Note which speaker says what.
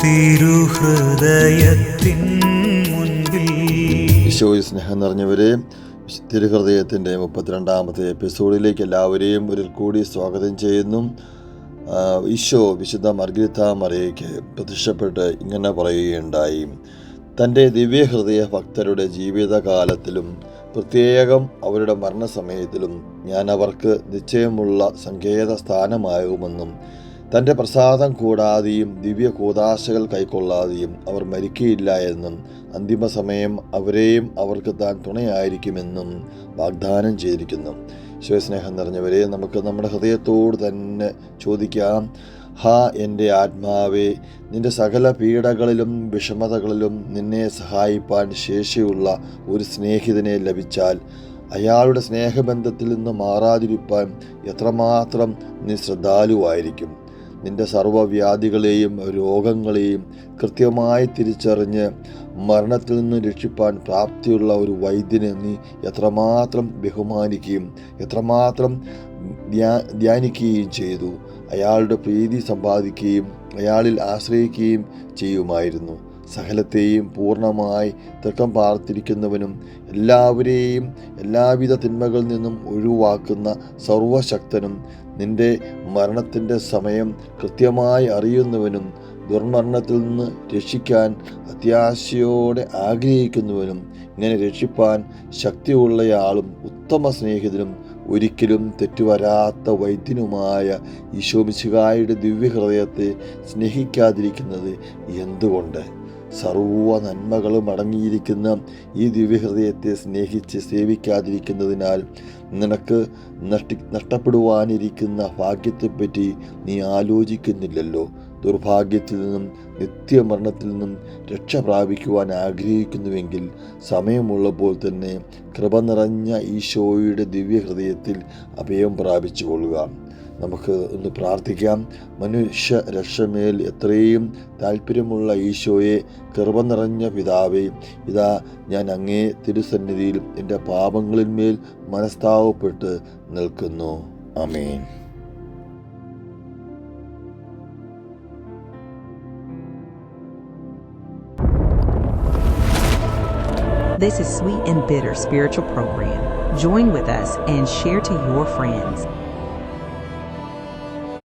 Speaker 1: തിരുഹൃദയത്തിൻ മുൻപിൽ.
Speaker 2: ഈശോയിൽ സ്നേഹം നിറഞ്ഞവരെ, തിരുഹൃദയത്തിൻ്റെ 32ാമത്തെ എപ്പിസോഡിലേക്ക് എല്ലാവരെയും ഒരിക്കൽ കൂടി സ്വാഗതം ചെയ്യുന്നു. ഈശോ വിശുദ്ധ മർഗരിത്ത മറിയയ്ക്ക് പ്രത്യക്ഷപ്പെട്ട് ഇങ്ങനെ പറയുകയുണ്ടായി: തൻ്റെ ദിവ്യഹൃദയ ഭക്തരുടെ ജീവിതകാലത്തിലും പ്രത്യേകം അവരുടെ മരണസമയത്തിലും ഞാൻ അവർക്ക് നിശ്ചയമുള്ള സങ്കേത സ്ഥാനമാകുമെന്നും തൻ്റെ പ്രസാദം കൂടാതെയും ദിവ്യ കൂദാശകൾ കൈക്കൊള്ളാതെയും അവർ മരിക്കയില്ല എന്നും അന്തിമസമയം അവരെയും അവർക്ക് താൻ തുണയായിരിക്കുമെന്നും വാഗ്ദാനം ചെയ്തിരിക്കുന്നു. ഈശോസ്നേഹം നിറഞ്ഞവരെ, നമുക്ക് നമ്മുടെ ഹൃദയത്തോട് തന്നെ ചോദിക്കാം: ഹാ എൻ്റെ ആത്മാവേ, നിൻ്റെ സകല പീഡകളിലും വിഷമതകളിലും നിന്നെ സഹായിപ്പാൻ ശേഷിയുള്ള ഒരു സ്നേഹിതനെ ലഭിച്ചാൽ അയാളുടെ സ്നേഹബന്ധത്തിൽ നിന്ന് മാറാതിരിപ്പാൻ എത്രമാത്രം നീ ശ്രദ്ധാലുവായിരിക്കും. നിൻ്റെ സർവ്വവ്യാധികളെയും രോഗങ്ങളെയും കൃത്യമായി തിരിച്ചറിഞ്ഞ് മരണത്തിൽ നിന്ന് രക്ഷിപ്പാൻ പ്രാപ്തിയുള്ള ഒരു വൈദ്യനെ നീ എത്രമാത്രം ബഹുമാനിക്കുകയും എത്രമാത്രം ധ്യാനിക്കുകയും ചെയ്തു. അയാളുടെ പ്രീതി സമ്പാദിക്കുകയും അയാളിൽ ആശ്രയിക്കുകയും ചെയ്യുമായിരുന്നു. സകലത്തെയും പൂർണ്ണമായി തൃക്കം പാർത്തിരിക്കുന്നവനും എല്ലാവരെയും എല്ലാവിധ തിന്മകളിൽ നിന്നും ഒഴിവാക്കുന്ന സർവശക്തനും നിന്റെ മരണത്തിൻ്റെ സമയം കൃത്യമായി അറിയുന്നവനും ദുർമരണത്തിൽ നിന്ന് രക്ഷിക്കാൻ അത്യാശയോടെ ആഗ്രഹിക്കുന്നവനും ഇങ്ങനെ രക്ഷിപ്പാൻ ശക്തിയുള്ളയാളും ഉത്തമ സ്നേഹിതനും ഒരിക്കലും തെറ്റുവരാത്ത വൈദ്യനുമായ ഈശോമിശിഹായുടെ ദിവ്യഹൃദയത്തെ സ്നേഹിക്കാതിരിക്കുന്നത് എന്തുകൊണ്ട്? സർവ്വ നന്മകളും അടങ്ങിയിരിക്കുന്ന ഈ ദിവ്യഹൃദയത്തെ സ്നേഹിച്ച് സേവിക്കാതിരിക്കുന്നതിനാൽ നിനക്ക് നഷ്ടപ്പെടുവാനിരിക്കുന്ന ഭാഗ്യത്തെപ്പറ്റി നീ ആലോചിക്കുന്നില്ലല്ലോ. ദുർഭാഗ്യത്തിൽ നിന്നും നിത്യമരണത്തിൽ നിന്നും രക്ഷ പ്രാപിക്കുവാൻ ആഗ്രഹിക്കുന്നുവെങ്കിൽ സമയമുള്ളപ്പോൾ തന്നെ കൃപ നിറഞ്ഞ ഈശോയുടെ ദിവ്യഹൃദയത്തിൽ അഭയം പ്രാപിച്ചു കൊള്ളുക. നമുക്ക് ഒന്ന് പ്രാർത്ഥിക്കാം. മനുഷ്യ രക്ഷമേൽ എത്രയും താല്പര്യമുള്ള ഈശോയെ, കൃപ നിറഞ്ഞ പിതാവേ, ഇതാ ഞാൻ അങ്ങേ തിരുസന്നിധിയിൽ എൻ്റെ പാപങ്ങളിന്മേൽ മനസ്താവപ്പെട്ട് നിൽക്കുന്നു. ആമേൻ.
Speaker 3: This is Sweet and Bitter Spiritual Program. Join with us and share to your friends.